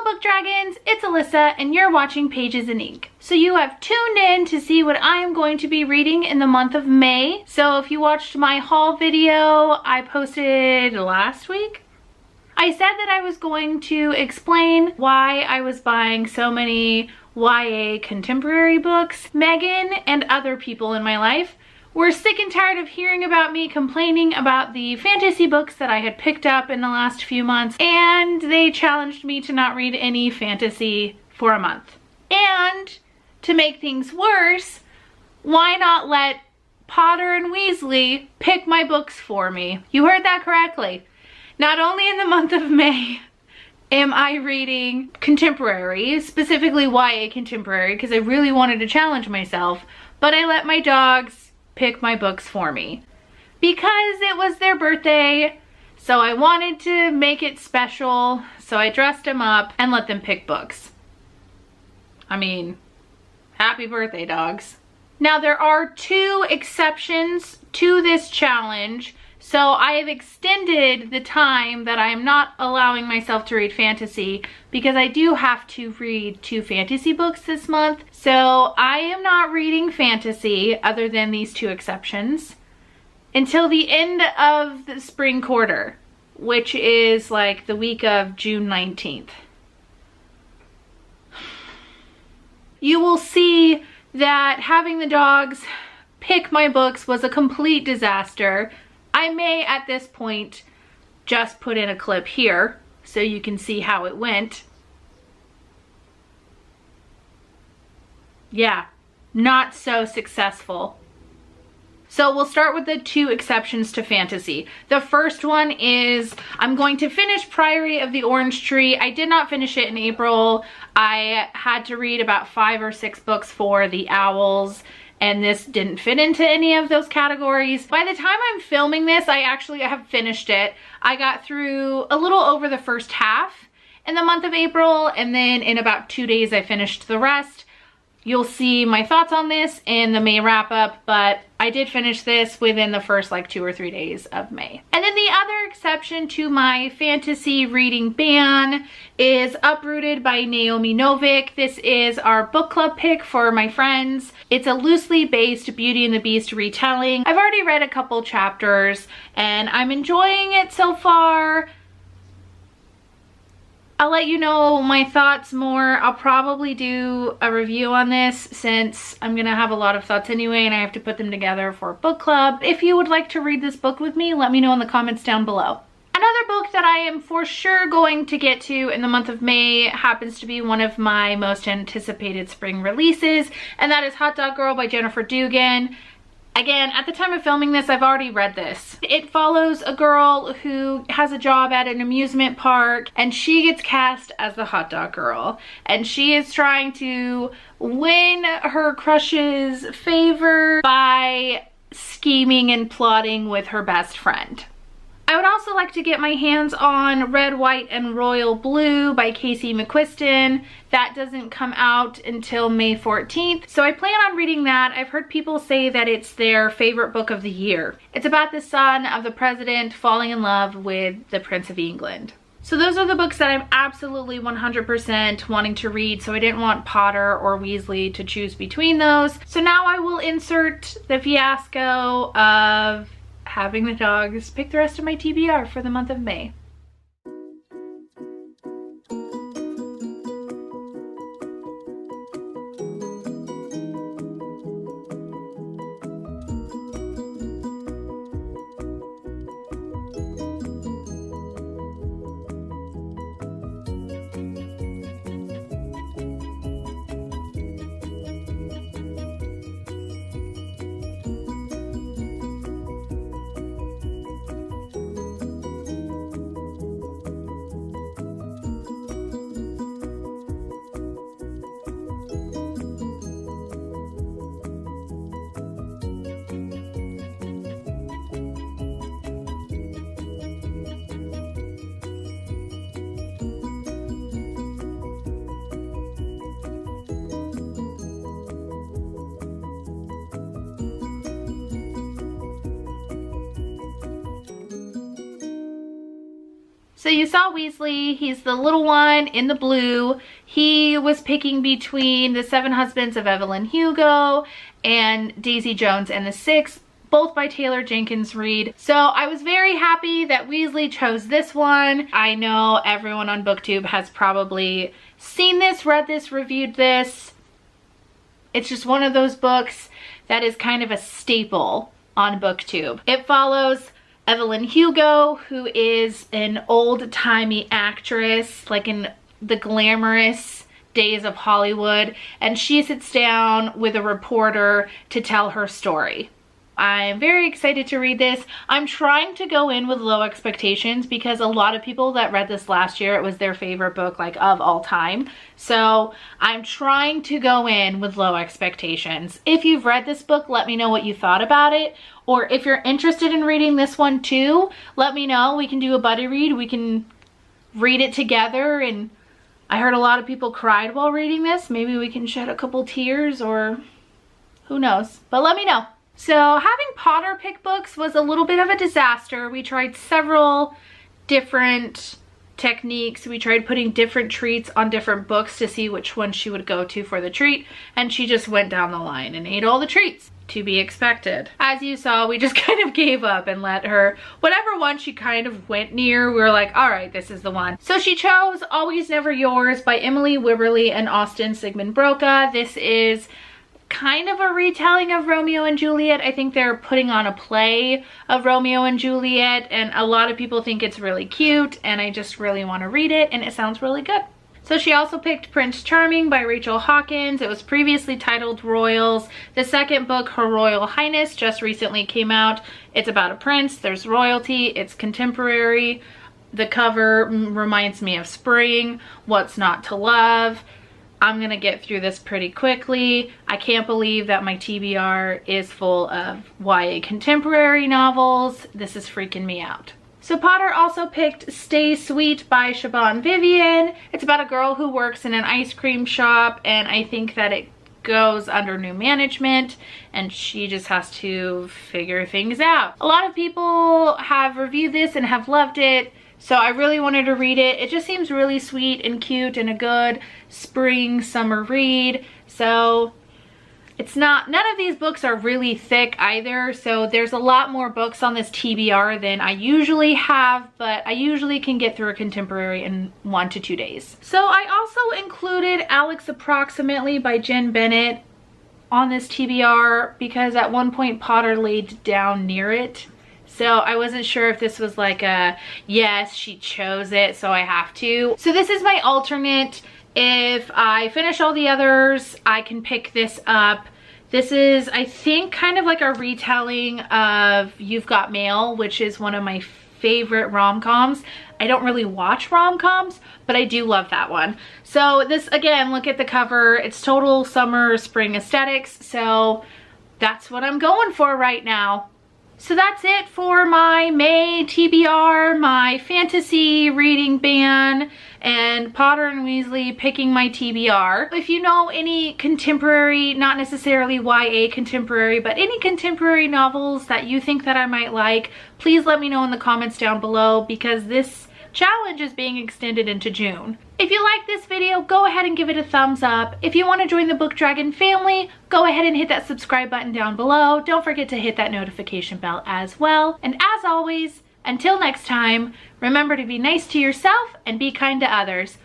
Book Dragons, it's Alyssa and you're watching Pages in Ink. So you have tuned in to see what I am going to be reading in the month of May. So if you watched my haul video I posted last week, I said that I was going to explain why I was buying so many YA contemporary books. Megan and other people in my life were sick and tired of hearing about me complaining about the fantasy books that I had picked up in the last few months, and they challenged me to not read any fantasy for a month. And to make things worse, why not let Potter and Weasley pick my books for me? You heard that correctly. Not only in the month of May am I reading contemporary, specifically YA contemporary, because I really wanted to challenge myself, but I let my dogs pick my books for me because it was their birthday, so I wanted to make it special, so I dressed them up and let them pick books. I mean, happy birthday, dogs. Now there are 2 exceptions to this challenge, so I have extended the time that I am not allowing myself to read fantasy because I do have to read 2 fantasy books this month. So I am not reading fantasy, other than these 2 exceptions, until the end of the spring quarter, which is like the week of June 19th. You will see that having the dogs pick my books was a complete disaster. I may at this point just put in a clip here so you can see how it went. Yeah, not so successful. So we'll start with the 2 exceptions to fantasy. The first one is I'm going to finish Priory of the Orange Tree. I did not finish it in April. I had to read about 5 or 6 books for the Owls, and this didn't fit into any of those categories. By the time I'm filming this, I actually have finished it. I got through a little over the first half in the month of April, and then in about 2 days I finished the rest. You'll see my thoughts on this in the May wrap up, but I did finish this within the first like 2 or 3 days of May. And then the other exception to my fantasy reading ban is Uprooted by Naomi Novik. This is our book club pick for my friends. It's a loosely based Beauty and the Beast retelling. I've already read a couple chapters and I'm enjoying it so far. I'll let you know my thoughts more. I'll probably do a review on this since I'm gonna have a lot of thoughts anyway and I have to put them together for a book club. If you would like to read this book with me, let me know in the comments down below. Another book that I am for sure going to get to in the month of May happens to be one of my most anticipated spring releases, and that is Hot Dog Girl by Jennifer Dugan. Again, at the time of filming this, I've already read this. It follows a girl who has a job at an amusement park and she gets cast as the hot dog girl. And she is trying to win her crush's favor by scheming and plotting with her best friend. I would also like to get my hands on Red, White, and Royal Blue by Casey McQuiston. That doesn't come out until May 14th, so I plan on reading that. I've heard people say that it's their favorite book of the year. It's about the son of the president falling in love with the Prince of England. So those are the books that I'm absolutely 100% wanting to read, so I didn't want Potter or Weasley to choose between those. So now I will insert the fiasco of having the dogs pick the rest of my TBR for the month of May. So you saw Weasley, he's the little one in the blue. He was picking between The Seven Husbands of Evelyn Hugo and Daisy Jones and the Six, both by Taylor Jenkins Reid. So I was very happy that Weasley chose this one. I know everyone on BookTube has probably seen this, read this, reviewed this. It's just one of those books that is kind of a staple on BookTube. It follows Evelyn Hugo, who is an old-timey actress, like in the glamorous days of Hollywood, and she sits down with a reporter to tell her story. I'm very excited to read this. I'm trying to go in with low expectations because a lot of people that read this last year, it was their favorite book like of all time. So I'm trying to go in with low expectations. If you've read this book, let me know what you thought about it. Or if you're interested in reading this one too, let me know. We can do a buddy read. We can read it together. And I heard a lot of people cried while reading this. Maybe we can shed a couple tears, or who knows. But let me know. So having Potter pick books was a little bit of a disaster. We tried several different techniques. We tried putting different treats on different books to see which one she would go to for the treat, and she just went down the line and ate all the treats. To be expected. As you saw, we just kind of gave up and let her, whatever one she kind of went near, we were like, all right, this is the one. So she chose Always Never Yours by Emily Wibberley and Austin Sigmund Broca. This is kind of a retelling of Romeo and Juliet. I think they're putting on a play of Romeo and Juliet, and a lot of people think it's really cute, and I just really want to read it, and it sounds really good. So she also picked Prince Charming by Rachel Hawkins. It was previously titled Royals. The second book, Her Royal Highness, just recently came out. It's about a prince, there's royalty, it's contemporary. The cover reminds me of spring, what's not to love. I'm gonna get through this pretty quickly. I can't believe that my TBR is full of YA contemporary novels. This is freaking me out. So Potter also picked Stay Sweet by Siobhan Vivian. It's about a girl who works in an ice cream shop, and I think that it goes under new management and she just has to figure things out. A lot of people have reviewed this and have loved it. So I really wanted to read it. It just seems really sweet and cute and a good spring summer read. So it's not, none of these books are really thick either. So there's a lot more books on this TBR than I usually have, but I usually can get through a contemporary in 1 to 2 days. So I also included Alex Approximately by Jen Bennett on this TBR because at one point Potter laid down near it. So I wasn't sure if this was like a, yes, she chose it, so I have to. So this is my alternate. If I finish all the others, I can pick this up. This is, I think, kind of like a retelling of You've Got Mail, which is one of my favorite rom-coms. I don't really watch rom-coms, but I do love that one. So this, again, look at the cover. It's total summer, spring aesthetics. So that's what I'm going for right now. So that's it for my May TBR, my fantasy reading ban, and Potter and Weasley picking my TBR. If you know any contemporary, not necessarily YA contemporary, but any contemporary novels that you think that I might like, please let me know in the comments down below because this challenge is being extended into June. If you like this video, go ahead and give it a thumbs up. If you want to join the Book Dragon family, go ahead and hit that subscribe button down below. Don't forget to hit that notification bell as well. And as always, until next time, remember to be nice to yourself and be kind to others.